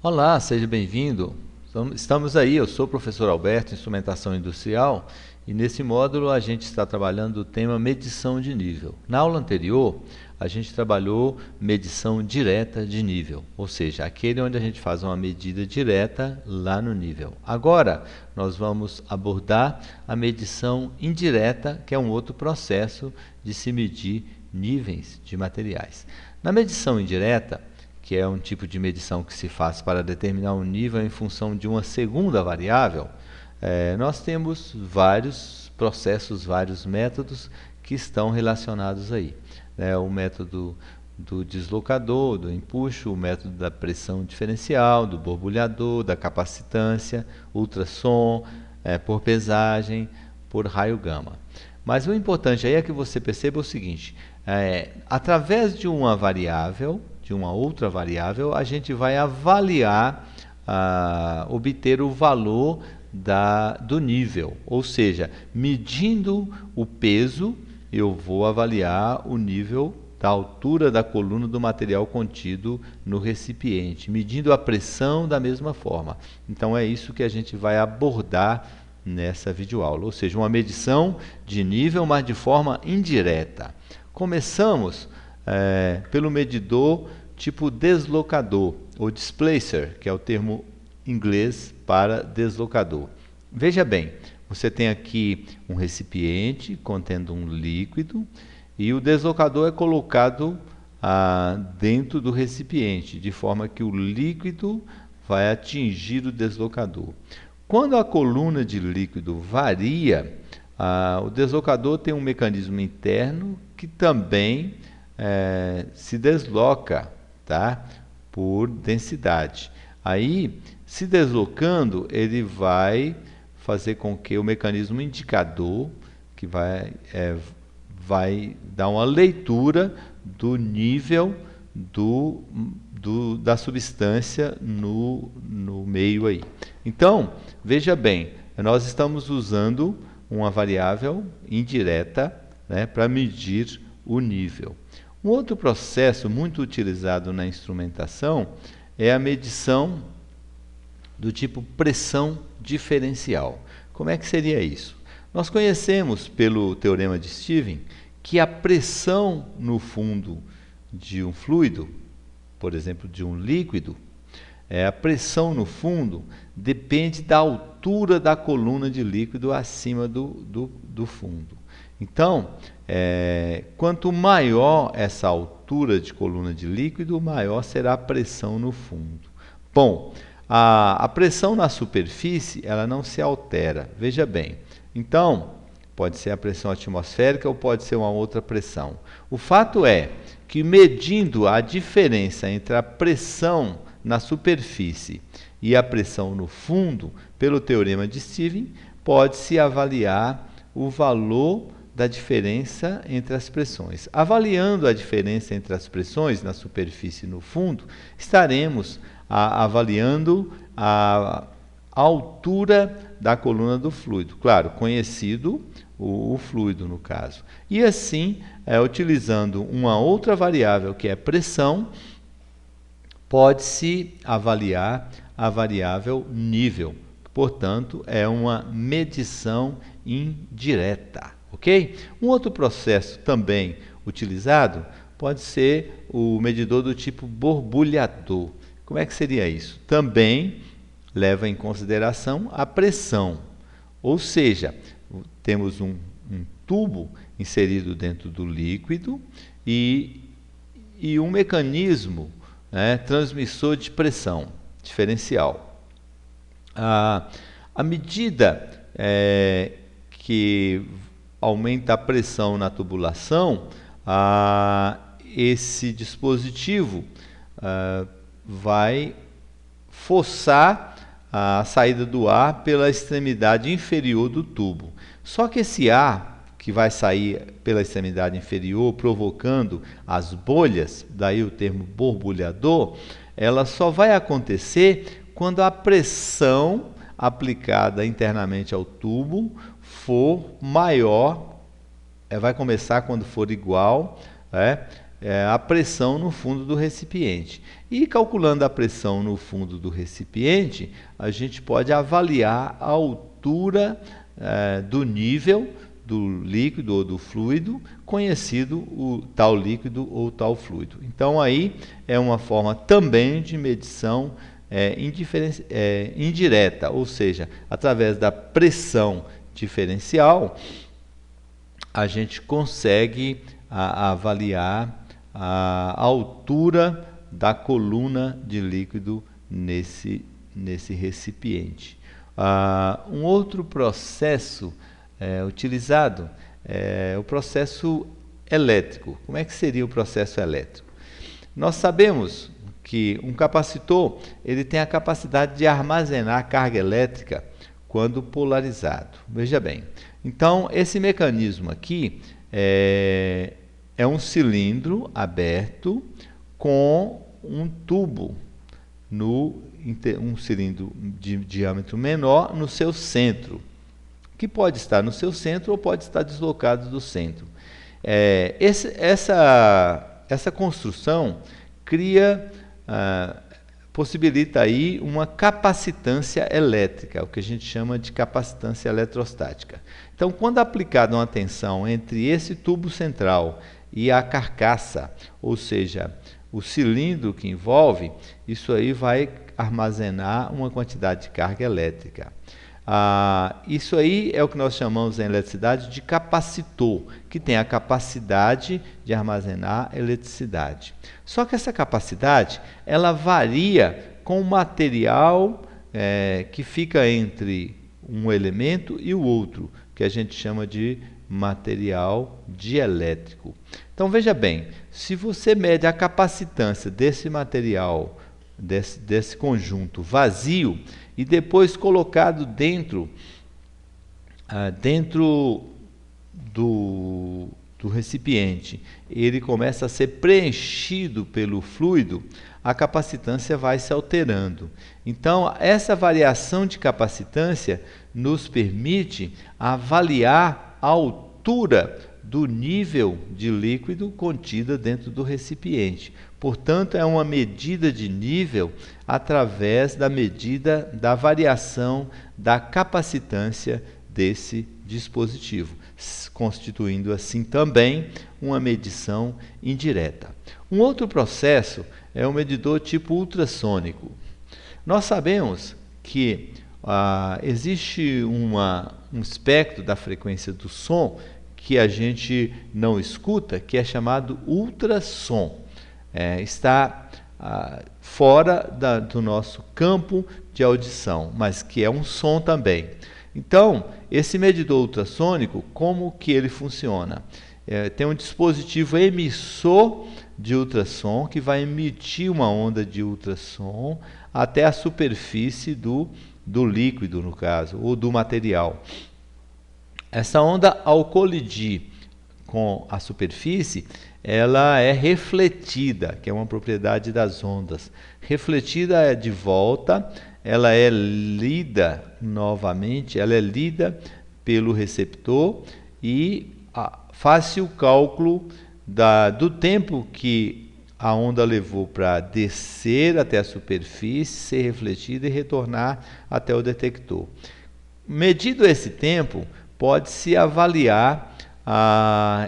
Olá, seja bem-vindo. Estamos aí, eu sou o professor Alberto, Instrumentação Industrial, e nesse módulo a gente está trabalhando o tema medição de nível. Na aula anterior, a gente trabalhou medição direta de nível, ou seja, aquele onde a gente faz uma medida direta lá no nível. Agora, nós vamos abordar a medição indireta, que é um outro processo de se medir níveis de materiais. Na medição indireta, que é um tipo de medição que se faz para determinar um nível em função de uma segunda variável, nós temos vários processos, vários métodos que estão relacionados aí. O método do deslocador, do empuxo, o método da pressão diferencial, do borbulhador, da capacitância, ultrassom, por pesagem, por raio gama. Mas o importante aí é que você perceba o seguinte, através de uma variável, de uma outra variável, a gente vai avaliar, obter o valor do nível. Ou seja, medindo o peso, eu vou avaliar o nível da altura da coluna do material contido no recipiente, medindo a pressão da mesma forma. Então é isso que a gente vai abordar nessa videoaula, ou seja, uma medição de nível, mas de forma indireta. Começamos pelo medidor tipo deslocador, ou displacer, que é o termo inglês para deslocador. Veja bem, você tem aqui um recipiente contendo um líquido e o deslocador é colocado dentro do recipiente, de forma que o líquido vai atingir o deslocador. Quando a coluna de líquido varia, o deslocador tem um mecanismo interno que também se desloca, tá? Por densidade. Aí, se deslocando, ele vai fazer com que o mecanismo indicador, que vai dar uma leitura do nível da substância no meio aí. Então, veja bem, nós estamos usando uma variável indireta, né, para medir o nível. Um outro processo muito utilizado na instrumentação é a medição do tipo pressão diferencial. Como é que seria isso? Nós conhecemos pelo teorema de Stevens que a pressão no fundo de um fluido, por exemplo, de um líquido, a pressão no fundo depende da altura da coluna de líquido acima do fundo. Então, quanto maior essa altura de coluna de líquido, maior será a pressão no fundo. Bom, a pressão na superfície ela não se altera. Veja bem, então, pode ser a pressão atmosférica ou pode ser uma outra pressão. O fato é que medindo a diferença entre a pressão na superfície e a pressão no fundo, pelo teorema de Stevens, pode-se avaliar o valor da diferença entre as pressões. Avaliando a diferença entre as pressões na superfície e no fundo, estaremos avaliando a altura da coluna do fluido. Claro, conhecido o fluido no caso. E assim, utilizando uma outra variável que é pressão, pode-se avaliar a variável nível. Portanto, é uma medição indireta. Ok? Um outro processo também utilizado pode ser o medidor do tipo borbulhador. Como é que seria isso? Também leva em consideração a pressão. Ou seja, temos um tubo inserido dentro do líquido e um mecanismo, transmissor de pressão diferencial. À medida que aumenta a pressão na tubulação, esse dispositivo vai forçar a saída do ar pela extremidade inferior do tubo. Só que esse ar que vai sair pela extremidade inferior, provocando as bolhas, daí o termo borbulhador, ela só vai acontecer quando a pressão aplicada internamente ao tubo for maior, vai começar quando for igual, a pressão no fundo do recipiente. E calculando a pressão no fundo do recipiente, a gente pode avaliar a altura do nível do líquido ou do fluido, conhecido o tal líquido ou tal fluido. Então aí é uma forma também de medição indireta, ou seja, através da pressão diferencial, a gente consegue avaliar a altura da coluna de líquido nesse recipiente. Um outro processo utilizado é o processo elétrico. Como é que seria o processo elétrico? Nós sabemos que um capacitor ele tem a capacidade de armazenar carga elétrica quando polarizado. Veja bem, então esse mecanismo aqui é um cilindro aberto com um tubo, um cilindro de diâmetro menor no seu centro, que pode estar no seu centro ou pode estar deslocado do centro. Essa construção possibilita aí uma capacitância elétrica, o que a gente chama de capacitância eletrostática. Então, quando aplicada uma tensão entre esse tubo central e a carcaça, ou seja, o cilindro que envolve, isso aí vai armazenar uma quantidade de carga elétrica. Isso aí é o que nós chamamos em eletricidade de capacitor, que tem a capacidade de armazenar eletricidade. Só que essa capacidade, ela varia com o material que fica entre um elemento e o outro, que a gente chama de material dielétrico. Então veja bem, se você mede a capacitância desse material, desse conjunto vazio, e depois colocado dentro do recipiente, ele começa a ser preenchido pelo fluido, a capacitância vai se alterando. Então, essa variação de capacitância nos permite avaliar a altura do nível de líquido contida dentro do recipiente. Portanto, é uma medida de nível através da medida da variação da capacitância desse dispositivo, constituindo assim também uma medição indireta. Um outro processo é o medidor tipo ultrassônico. Nós sabemos que existe um espectro da frequência do som que a gente não escuta, que é chamado ultrassom. Está fora do nosso campo de audição, mas que é um som também. Então, esse medidor ultrassônico, como que ele funciona? Tem um dispositivo emissor de ultrassom que vai emitir uma onda de ultrassom até a superfície do líquido, no caso, ou do material. Essa onda, ao colidir com a superfície, ela é refletida, que é uma propriedade das ondas. Refletida de volta, ela é lida novamente, ela é lida pelo receptor e faz-se o cálculo do tempo que a onda levou para descer até a superfície, ser refletida e retornar até o detector. Medido esse tempo, pode-se avaliar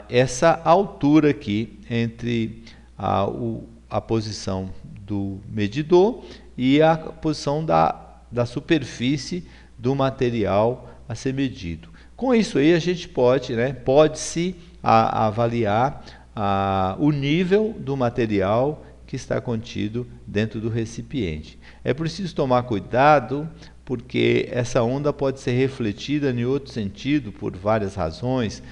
essa altura aqui entre a posição do medidor e a posição da superfície do material a ser medido. Com isso aí a gente pode-se avaliar o nível do material que está contido dentro do recipiente. É preciso tomar cuidado, porque essa onda pode ser refletida em outro sentido por várias razões,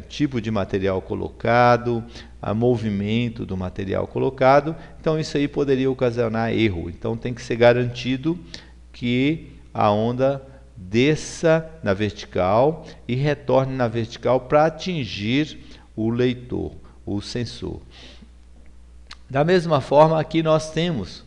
tipo de material colocado, movimento do material colocado. Então isso aí poderia ocasionar erro. Então tem que ser garantido que a onda desça na vertical e retorne na vertical para atingir o leitor, o sensor. Da mesma forma, aqui nós temos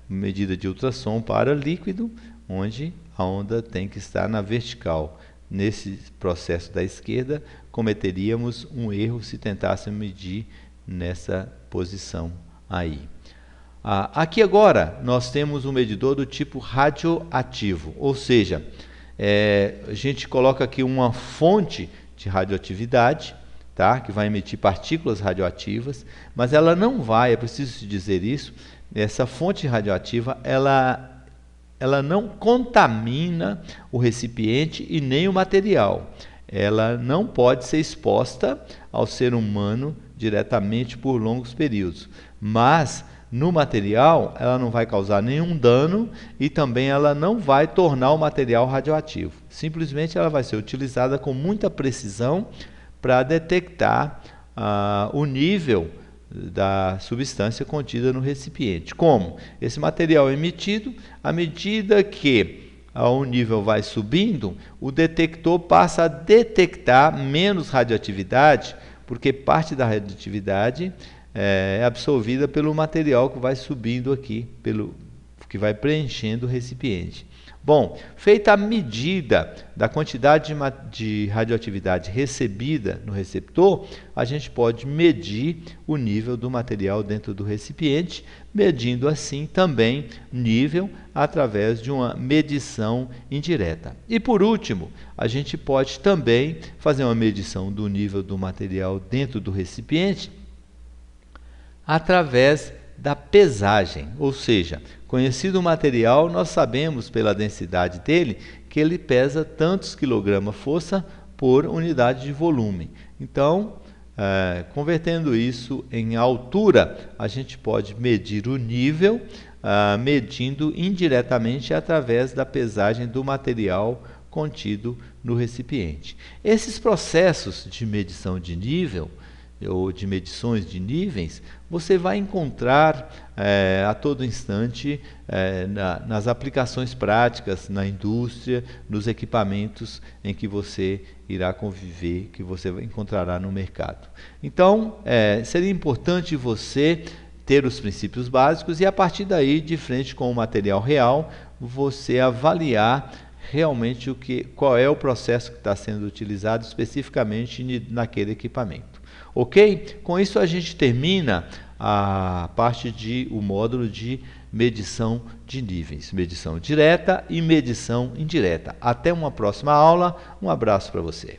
medida de ultrassom para líquido, onde a onda tem que estar na vertical. Nesse processo da esquerda, cometeríamos um erro se tentássemos medir nessa posição aí. Aqui agora nós temos um medidor do tipo radioativo, ou seja, a gente coloca aqui uma fonte de radioatividade, tá? Que vai emitir partículas radioativas, mas ela não vai, é preciso dizer isso, essa fonte radioativa ela não contamina o recipiente e nem o material. Ela não pode ser exposta ao ser humano diretamente por longos períodos, mas no material ela não vai causar nenhum dano e também ela não vai tornar o material radioativo. Simplesmente ela vai ser utilizada com muita precisão para detectar o nível da substância contida no recipiente. Como? Esse material é emitido, à medida que o nível vai subindo, o detector passa a detectar menos radioatividade, porque parte da radioatividade é absorvida pelo material que vai subindo aqui, que vai preenchendo o recipiente. Bom, feita a medida da quantidade de radioatividade recebida no receptor, a gente pode medir o nível do material dentro do recipiente, medindo assim também nível através de uma medição indireta. E por último, a gente pode também fazer uma medição do nível do material dentro do recipiente através da pesagem, ou seja, conhecido o material, nós sabemos pela densidade dele que ele pesa tantos quilograma-força por unidade de volume. Então, convertendo isso em altura, a gente pode medir o nível, medindo indiretamente através da pesagem do material contido no recipiente. Esses processos de medição de nível ou de medições de níveis, você vai encontrar a todo instante nas aplicações práticas, na indústria, nos equipamentos em que você irá conviver, que você encontrará no mercado. Então, seria importante você ter os princípios básicos e, a partir daí, de frente com o material real, você avaliar realmente qual é o processo que está sendo utilizado especificamente naquele equipamento. Ok? Com isso a gente termina a parte o módulo de medição de níveis, medição direta e medição indireta. Até uma próxima aula, um abraço para você.